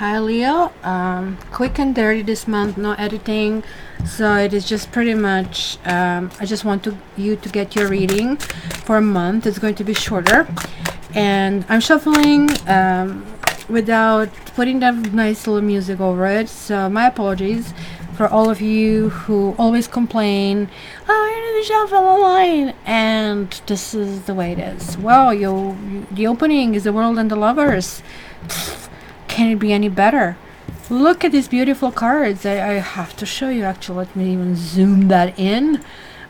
Hi Leo, quick and dirty this month, no editing, so it is just pretty much, I just want you to get your reading for a month. It's going to be shorter, and I'm shuffling without putting that nice little music over it, so my apologies for all of you who always complain, oh, I need to shuffle a line, and this is the way it is. Well, the opening is the world and the lovers. Can it be any better? Look at these beautiful cards. I have to show you. Actually, let me even zoom that in,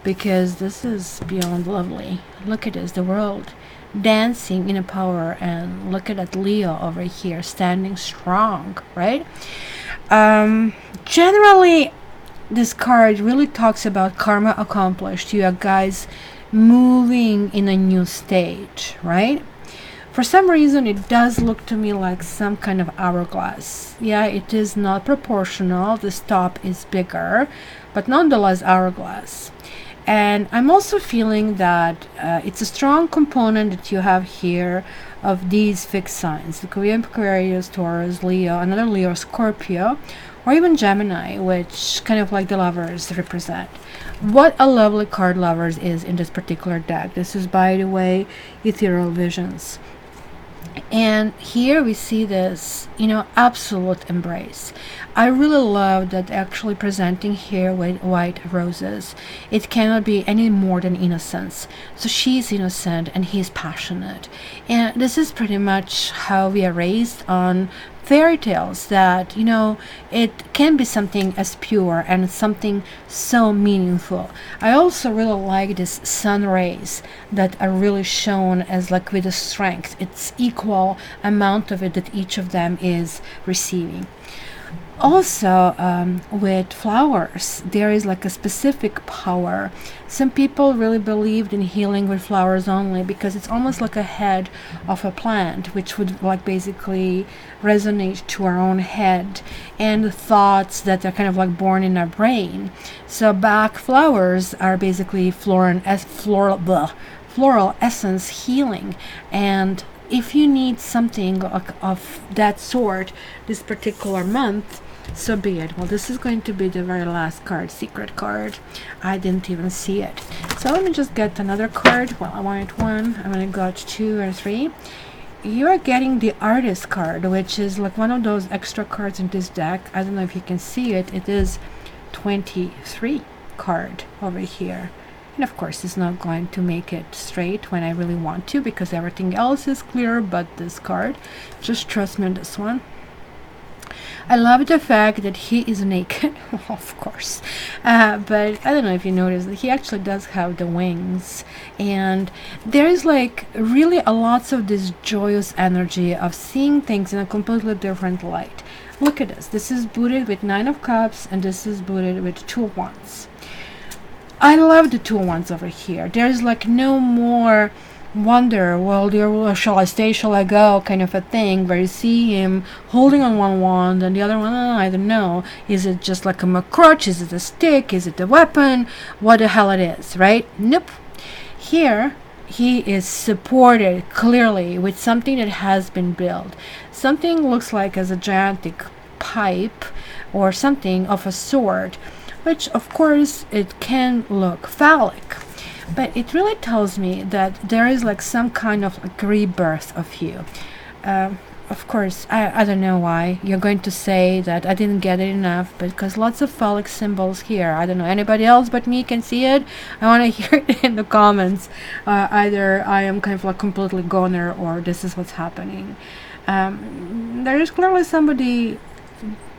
because this is beyond lovely. Look at this, the world dancing in a power, and look at that Leo over here standing strong, right? Generally, this card really talks about karma accomplished. You are guys moving in a new stage, right? For some reason, it does look to me like some kind of hourglass. Yeah, it is not proportional. The top is bigger, but nonetheless hourglass. And I'm also feeling that it's a strong component that you have here of these fixed signs. The Korean Aquarius, Taurus, Leo, another Leo, Scorpio, or even Gemini, which kind of like the lovers represent. What a lovely card lovers is in this particular deck. This is, by the way, Ethereal Visions. And here we see this, absolute embrace. I really love that actually presenting here with white roses. It cannot be any more than innocence. So she's innocent and he's passionate. And this is pretty much how we are raised on fairy tales, that it can be something as pure and something so meaningful. I also really like this sun rays that are really shown as like with the strength. It's equal amount of it that each of them is receiving. Also, with flowers, there is like a specific power. Some people really believed in healing with flowers only, because it's almost like a head of a plant, which would like basically resonate to our own head, and the thoughts that are kind of like born in our brain. So Bach flowers are basically floral essence healing, and if you need something of that sort this particular month, so be it. Well, this is going to be the very last card, secret card. I didn't even see it. So let me just get another card. Well, I wanted one. I'm going to got 2 or 3. You are getting the artist card, which is like one of those extra cards in this deck. I don't know if you can see it. It is 23 card over here. And of course, it's not going to make it straight when I really want to, because everything else is clear but this card. Just trust me on this one. I love the fact that he is naked, of course, but I don't know if you noticed that he actually does have the wings, and there is like really a lots of this joyous energy of seeing things in a completely different light. Look at this. This is booted with 9 of Cups, and this is booted with 2 of Wands. I love the 2 of Wands over here. There's like no more wonder, well, shall I stay, shall I go, kind of a thing, where you see him holding on one wand and the other one, I don't know, is it just like a crutch, is it a stick, is it a weapon, what the hell it is, right? Nope. Here he is supported clearly with something that has been built. Something looks like as a gigantic pipe or something of a sort, which of course it can look phallic. But it really tells me that there is like some kind of like rebirth of you. Of course, I don't know why. You're going to say that I didn't get it enough, because lots of phallic symbols here. I don't know, anybody else but me can see it? I want to hear it in the comments. Either I am kind of like completely goner, or this is what's happening. There is clearly somebody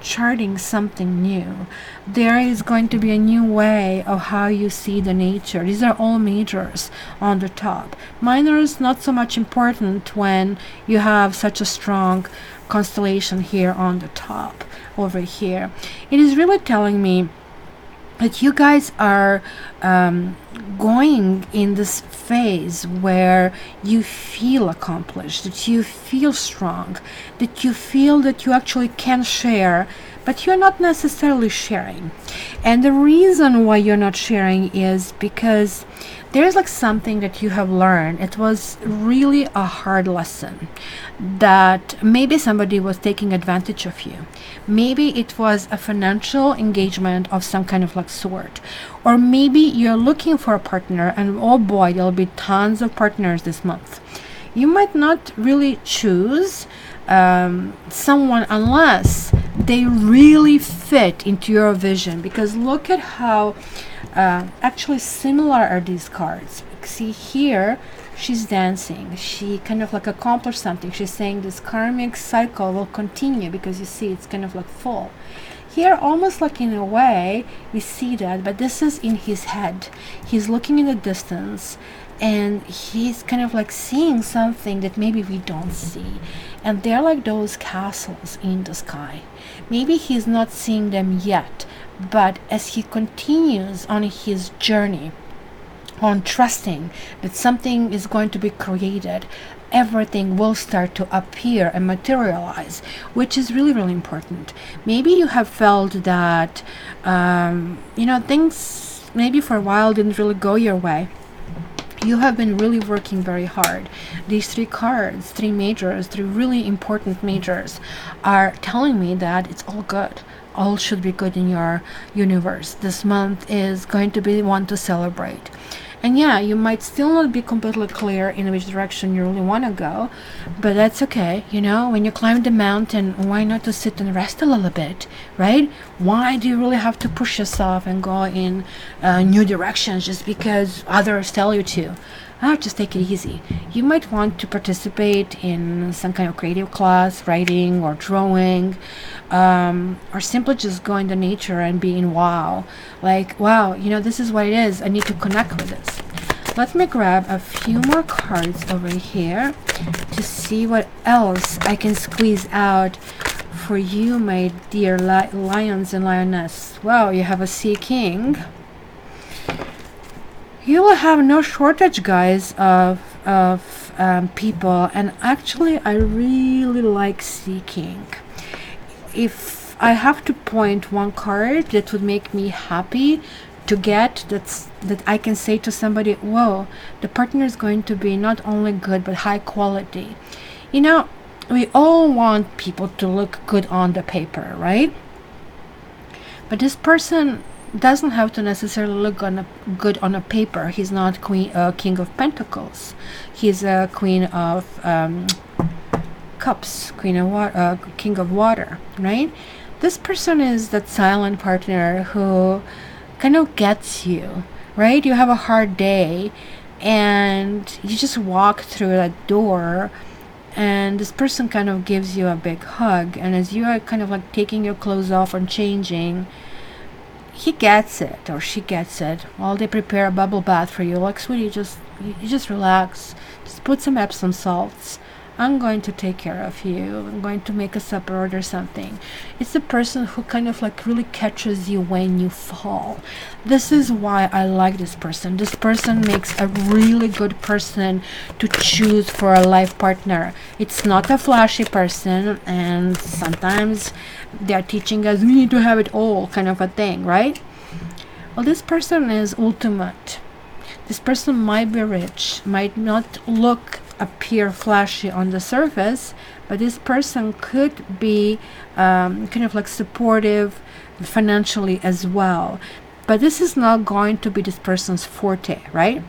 charting something new. There is going to be a new way of how you see the nature. These are all majors on the top. Minors not so much important when you have such a strong constellation here on the top over here. It is really telling me that you guys are going in this phase where you feel accomplished, that you feel strong, that you feel that you actually can share but you're not necessarily sharing. And the reason why you're not sharing is because there's like something that you have learned. It was really a hard lesson that maybe somebody was taking advantage of you. Maybe it was a financial engagement of some kind of like sort. Or maybe you're looking for a partner, and oh boy, there'll be tons of partners this month. You might not really choose someone unless they really fit into your vision, because look at how actually similar are these cards. See here, she's dancing. She kind of like accomplished something. She's saying this karmic cycle will continue, because you see it's kind of like full. Here, almost like in a way, we see that, but this is in his head. He's looking in the distance, and he's kind of like seeing something that maybe we don't see. And they're like those castles in the sky. Maybe he's not seeing them yet, but as he continues on his journey, on trusting that something is going to be created, everything will start to appear and materialize, which is really, really important. Maybe you have felt that, things maybe for a while didn't really go your way. You have been really working very hard. These three cards, three majors, three really important majors, are telling me that it's all good. All should be good in your universe. This month is going to be one to celebrate. And yeah, you might still not be completely clear in which direction you really want to go, but that's okay. When you climb the mountain, why not to sit and rest a little bit, right? Why do you really have to push yourself and go in new directions just because others tell you to? Just take it easy. You might want to participate in some kind of creative class, writing or drawing, or simply just go into nature and be in wow. Like, wow, this is what it is. I need to connect with this. Let me grab a few more cards over here to see what else I can squeeze out for you, my dear lions and lioness. Wow, you have a Sea King. You will have no shortage, guys, of people, and actually I really like Sea King. If I have to point one card that would make me happy to get, that I can say to somebody, whoa, the partner is going to be not only good but high quality. We all want people to look good on the paper, right? But this person doesn't have to necessarily look good on a paper. He's not King of Pentacles. He's a Queen of Cups, King of Water, right? This person is that silent partner who kind of gets you, right? You have a hard day and you just walk through that door, and this person kind of gives you a big hug, and as you are kind of like taking your clothes off and changing, he gets it or she gets it. While they prepare a bubble bath for you, like, sweetie, you just relax, just put some Epsom salts, I'm going to take care of you, I'm going to make a supper or something. It's the person who kind of like really catches you when you fall. This is why I like this person. This person makes a really good person to choose for a life partner. It's not a flashy person, and sometimes they're teaching us we need to have it all kind of a thing, right? Well, this person is ultimate. This person might be rich, might not appear flashy on the surface, but this person could be kind of like supportive financially as well. But this is not going to be this person's forte, right?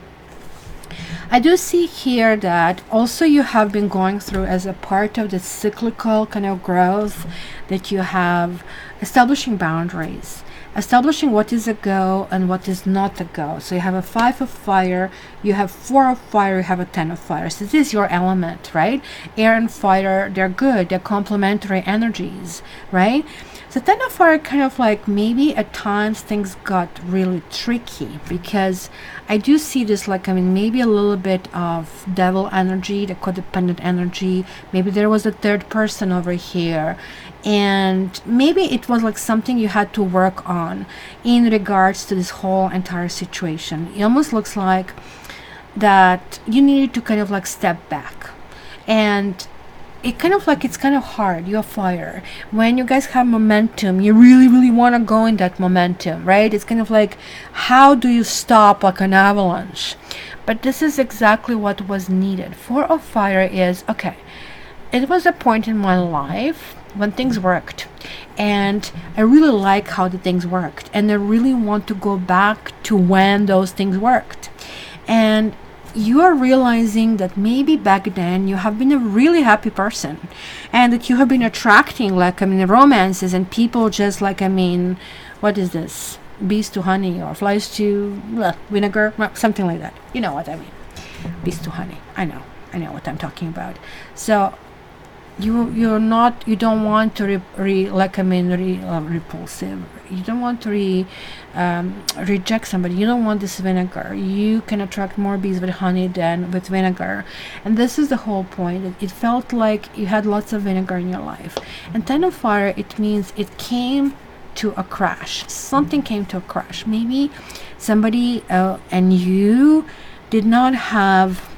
I do see here that also you have been going through, as a part of the cyclical kind of growth, that you have establishing boundaries, establishing what is a go and what is not a go. So you have a 5 of fire, you have 4 of fire, you have a 10 of fire. So this is your element, right? Air and fire, they're good, they're complementary energies, right? So 10 of fire, kind of like maybe at times things got really tricky, because I do see this like, maybe a little bit of devil energy, the codependent energy. Maybe there was a third person over here, and maybe it was like something you had to work on in regards to this whole entire situation. It almost looks like that you needed to kind of like step back and it kind of like, it's kind of hard. You're fire. When you guys have momentum, you really, really want to go in that momentum, right? It's kind of like, how do you stop like an avalanche? But this is exactly what was needed. 4 of fire is, okay, it was a point in my life when things worked, and I really like how the things worked, and I really want to go back to when those things worked. And you are realizing that maybe back then you have been a really happy person, and that you have been attracting, like, romances and people just like, what is this? Bees to honey, or flies to vinegar, something like that. You know what I mean? Bees to honey. I know what I'm talking about. So you don't want to repulsive. You don't want to reject somebody. You don't want this vinegar. You can attract more bees with honey than with vinegar, and this is the whole point. It felt like you had lots of vinegar in your life. And 10 of fire, it means it came to a crash. Something came to a crash. Maybe somebody and you did not have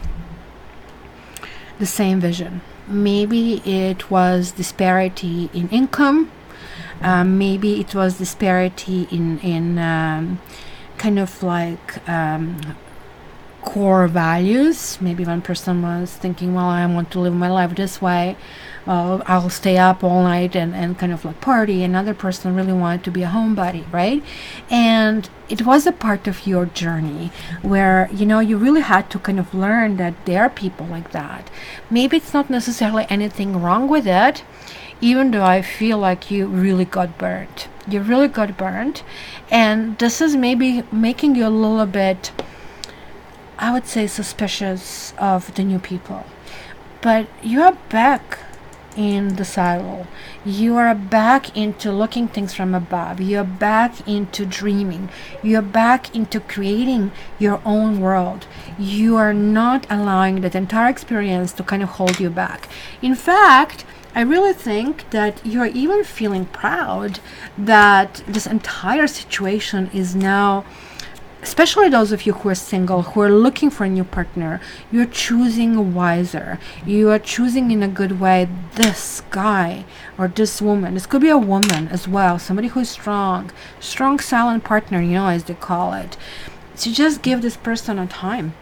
the same vision. Maybe it was disparity in income. Maybe it was disparity in kind of like core values. Maybe one person was thinking, well, I want to live my life this way. I'll stay up all night and kind of like party. Another person really wanted to be a homebody, right? And it was a part of your journey where, you really had to kind of learn that there are people like that. Maybe it's not necessarily anything wrong with it, even though I feel like you really got burnt. You really got burnt. And this is maybe making you a little bit, I would say, suspicious of the new people. But you are back in the saddle. You are back into looking things from above. You are back into dreaming. You are back into creating your own world. You are not allowing that entire experience to kind of hold you back. In fact, I really think that you're even feeling proud that this entire situation is now, especially those of you who are single, who are looking for a new partner, you're choosing wiser. You are choosing in a good way this guy or this woman. This could be a woman as well, somebody who is strong, silent partner, as they call it. So just give this person a time.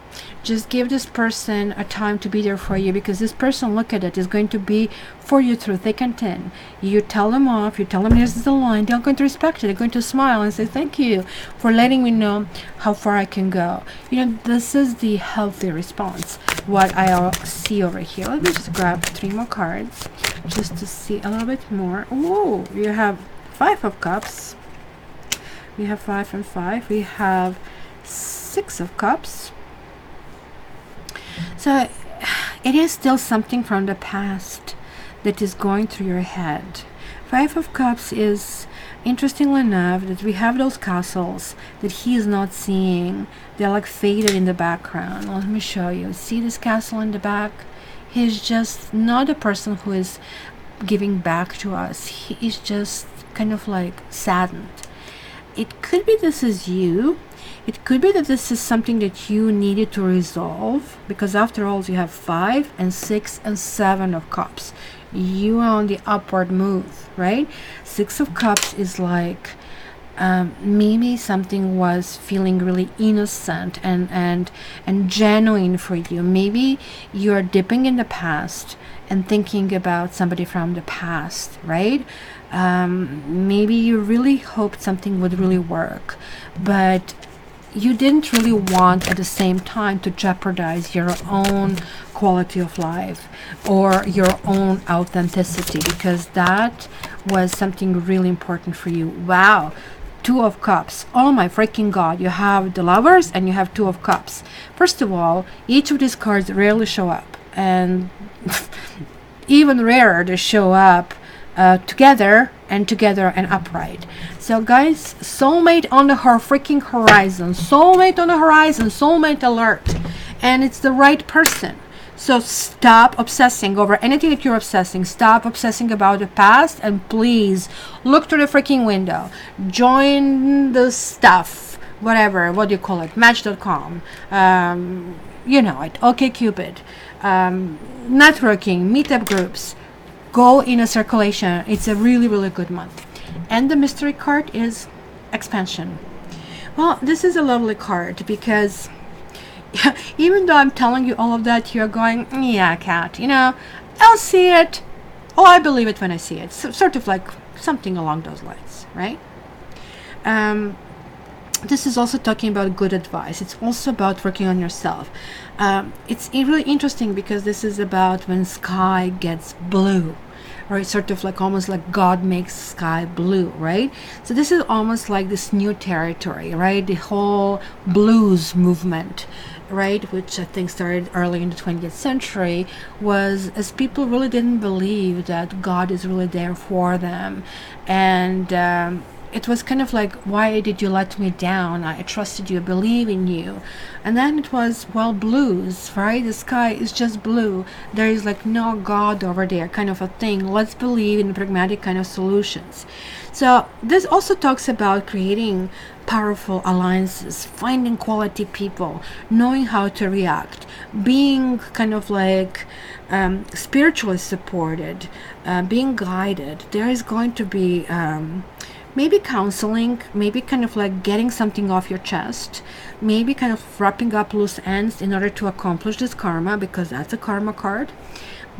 Just give this person a time to be there for you, because this person, look at it, is going to be for you through thick and thin. You tell them off, you tell them here's the line, they're going to respect it, they're going to smile and say thank you for letting me know how far I can go. This is the healthy response, what I see over here. Let me just grab 3 more cards just to see a little bit more. Whoa, you have 5 of cups. We have 5 and 5. We have 6 of cups. So it is still something from the past that is going through your head. 5 of cups is, interestingly enough, that we have those castles that he is not seeing. They're like faded in the background. Let me show you. See this castle in the back? He's just not a person who is giving back to us. He is just kind of like saddened. It could be this is you. It could be that this is something that you needed to resolve, because after all, you have 5 and 6 and 7 of cups. You are on the upward move, right? 6 of cups is like maybe something was feeling really innocent and genuine for you. Maybe you're dipping in the past and thinking about somebody from the past, right? Maybe you really hoped something would really work, but you didn't really want at the same time to jeopardize your own quality of life or your own authenticity, because that was something really important for you. Wow. 2 of cups. Oh my freaking god. You have the lovers and you have 2 of cups. First of all, each of these cards rarely show up, and even rarer they show up together and upright. So guys, soulmate on the freaking horizon. Soulmate on the horizon. Soulmate alert. And it's the right person. So stop obsessing over anything that you're obsessing. Stop obsessing about the past, and please look through the freaking window. Join the stuff. Whatever. What do you call it? Match.com. You know it. OkCupid. networking, meetup groups, go in a circulation. It's a really, really good month. And the mystery card is expansion. Well, this is a lovely card because even though I'm telling you all of that, you're going, yeah, Kat, I'll see it. Oh, I believe it when I see it. So, sort of like something along those lines, right? This is also talking about good advice. It's also about working on yourself. It's really interesting because this is about when sky gets blue, or it's sort of like almost like God makes sky blue, right? So this is almost like this new territory, right? The whole blues movement, right, which I think started early in the 20th century, was as people really didn't believe that God is really there for them. And it was kind of like, why did you let me down? I trusted you, I believe in you. And then it was, well, blues, right? The sky is just blue. There is like no God over there kind of a thing. Let's believe in pragmatic kind of solutions. So this also talks about creating powerful alliances, finding quality people, knowing how to react, being kind of like spiritually supported, being guided. There is going to be maybe counseling, maybe kind of like getting something off your chest, maybe kind of wrapping up loose ends in order to accomplish this karma, because that's a karma card.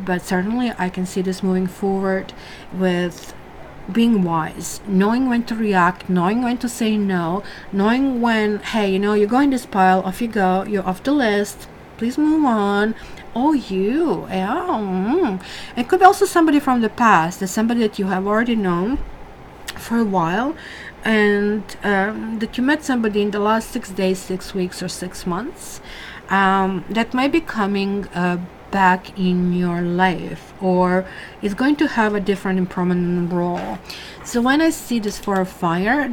But certainly I can see this moving forward with being wise, knowing when to react, knowing when to say no, knowing when, hey, you're going this pile, off you go, you're off the list, please move on. Oh, you, yeah. It could be also somebody from the past, that's somebody that you have already known for a while, and that you met somebody in the last 6 days, 6 weeks, or 6 months, that might be coming back in your life, or is going to have a different and prominent role. So when I see this Four of Fire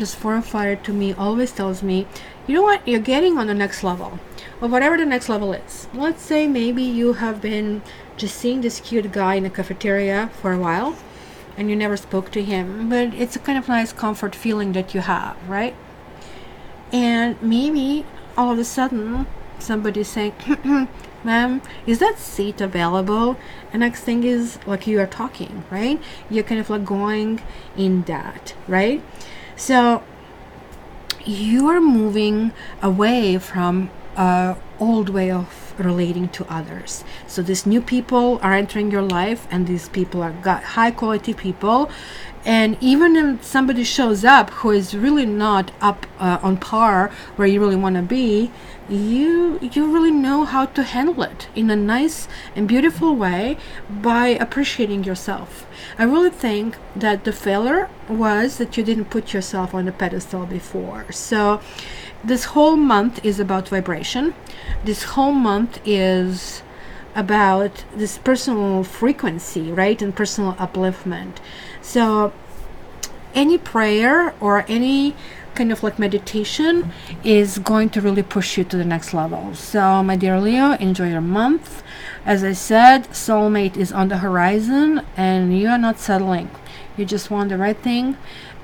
to me always tells me, you know what, you're getting on the next level, or whatever the next level is. Let's say maybe you have been just seeing this cute guy in a cafeteria for a while, and you never spoke to him, but it's a kind of nice comfort feeling that you have, right? And maybe all of a sudden somebody's saying, ma'am, is that seat available? And next thing is like you are talking, right? You're kind of like going in that, right? So you are moving away from old way of relating to others. So these new people are entering your life, and these people are high quality people. And even if somebody shows up who is really not up on par where you really want to be, you really know how to handle it in a nice and beautiful way by appreciating yourself. I really think that the failure was that you didn't put yourself on the pedestal before. So this whole month is about vibration. This whole month is about this personal frequency, right? And personal upliftment. So any prayer or any kind of like meditation is going to really push you to the next level. So my dear Leo, enjoy your month. As I said, soulmate is on the horizon, and you are not settling. You just want the right thing.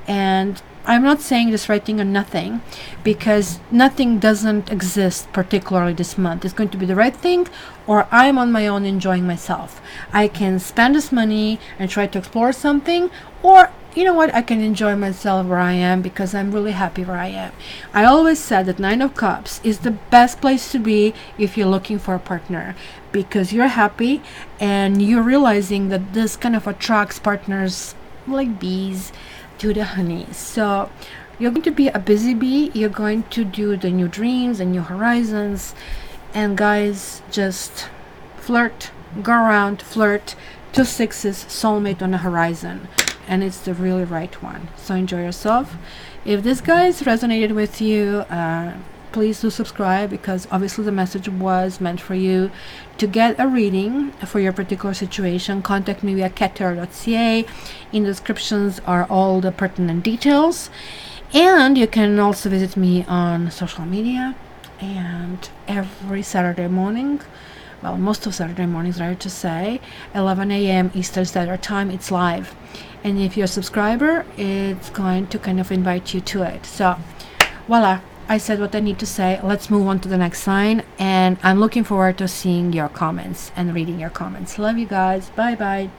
And I'm not saying this right thing or nothing, because nothing doesn't exist particularly this month. It's going to be the right thing, or I'm on my own enjoying myself. I can spend this money and try to explore something, or you know what, I can enjoy myself where I am because I'm really happy where I am. I always said that Nine of Cups is the best place to be if you're looking for a partner, because you're happy and you're realizing that this kind of attracts partners like bees to the honey. So you're going to be a busy bee. You're going to do the new dreams and new horizons. And guys, just flirt, go around, flirt. 2 6s, soulmate on the horizon, and it's the really right one. So enjoy yourself. If this guys resonated with you, please do subscribe, because obviously the message was meant for you. To get a reading for your particular situation, contact me via cattarot.ca. In the descriptions are all the pertinent details, and you can also visit me on social media. And every Saturday morning, well, most of Saturday mornings, right to say, 11 a.m. Eastern Standard Time, it's live. And if you're a subscriber, it's going to kind of invite you to it. So voila, I said what I need to say. Let's move on to the next sign, and I'm looking forward to seeing your comments and reading your comments. Love you guys. Bye bye.